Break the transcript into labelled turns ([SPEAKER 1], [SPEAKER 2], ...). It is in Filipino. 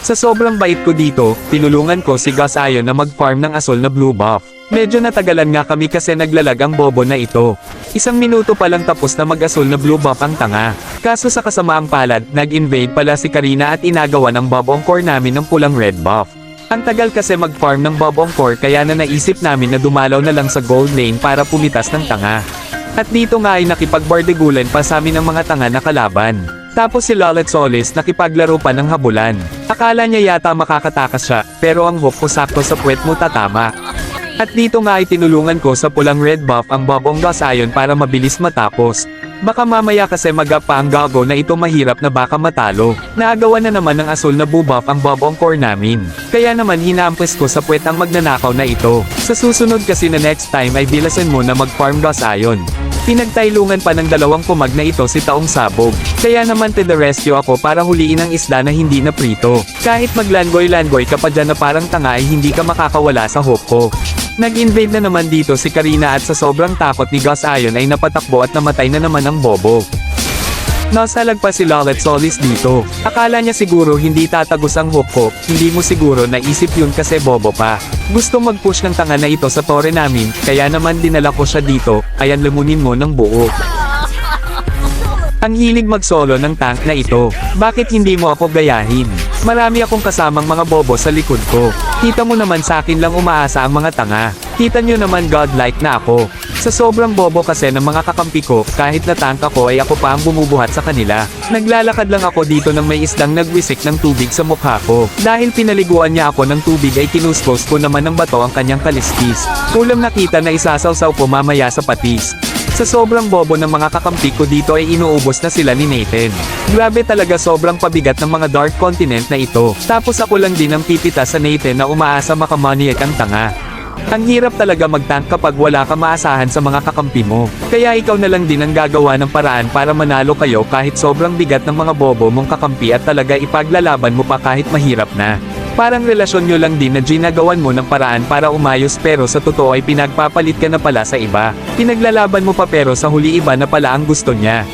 [SPEAKER 1] Sa sobrang bait ko dito, tinulungan ko si Gus Ayon na mag-farm ng asul na blue buff. Medyo natagalan nga kami kasi naglalag ang bobo na ito. 1 minuto pa lang tapos na mag-asul na blue buff ang tanga. Kaso sa kasamaang palad, nag-invade pala si Karina at inagawa ng Bob Ongcore namin ng pulang red buff. Ang tagal kasi mag-farm ng Bob Ongcore kaya na naisip namin na dumalaw na lang sa gold lane para pumitas ng tanga. At dito nga ay nakipagbardegulan pa sa amin ng mga tanga na kalaban. Tapos si Lolet Solis nakipaglaro pa ng habulan. Akala niya yata makakatakas siya, pero ang hook ko sakto sa puwet mo tatama. At dito nga ay tinulungan ko sa pulang red buff ang Bobong Gus Ayon para mabilis matapos. Baka mamaya kasi mag-up pa ang gago na ito mahirap na baka matalo. Naagawan na naman ng asul na bubuff ang Bob Ongcore namin. Kaya naman hinampas ko sa puwet ang magnanakaw na ito. Sa susunod kasi na next time ay bilasan mo na mag-farm Gus Ayon. Pinagtailungan pa ng 2 kumag na ito si Taong Sabog. Kaya naman to the rescue ako para huliin ang isda na hindi na prito. Kahit maglangoy-langoy ka pa dyan na parang tanga ay hindi ka makakawala sa hook ko. Nag-invade na naman dito si Karina at sa sobrang takot ni Gus Ayon ay napatakbo at namatay na naman ang bobo. Nasalag pa si Lolet Solis dito. Akala niya siguro hindi tatagos ang hook ko, hindi mo siguro naisip yun kasi bobo pa. Gusto mag-push ng tanga na ito sa tore namin, kaya naman dinala ko siya dito, ayan lumunin mo ng buo. Ang hilig mag-solo ng tank na ito. Bakit hindi mo ako gayahin? Marami akong kasamang mga bobo sa likod ko. Kita mo naman sa akin lang umaasa ang mga tanga. Kita nyo naman godlike na ako. Sa sobrang bobo kasi ng mga kakampi ko, kahit na tank ako ay ako pa ang bumubuhat sa kanila. Naglalakad lang ako dito nang may isdang nagwisik ng tubig sa mukha ko. Dahil pinaliguan niya ako ng tubig ay kinuspos ko naman ng bato ang kanyang kaliskis. Kulang nakita na isasawsaw ko mamaya sa patis. Sa sobrang bobo ng mga kakampi ko dito ay inuubos na sila ni Nathan. Grabe talaga sobrang pabigat ng mga Dark Continent na ito. Tapos ako lang din ang pipita sa Nathan na umaasa makamaniak ang tanga. Ang hirap talaga mag-tank kapag wala ka maasahan sa mga kakampi mo. Kaya ikaw na lang din ang gagawa ng paraan para manalo kayo kahit sobrang bigat ng mga bobo mong kakampi at talaga ipaglalaban mo pa kahit mahirap na. Parang relasyon nyo lang din na ginagawan mo ng paraan para umayos pero sa totoo ay pinagpapalit ka na pala sa iba. Pinaglalaban mo pa pero sa huli iba na pala ang gusto niya.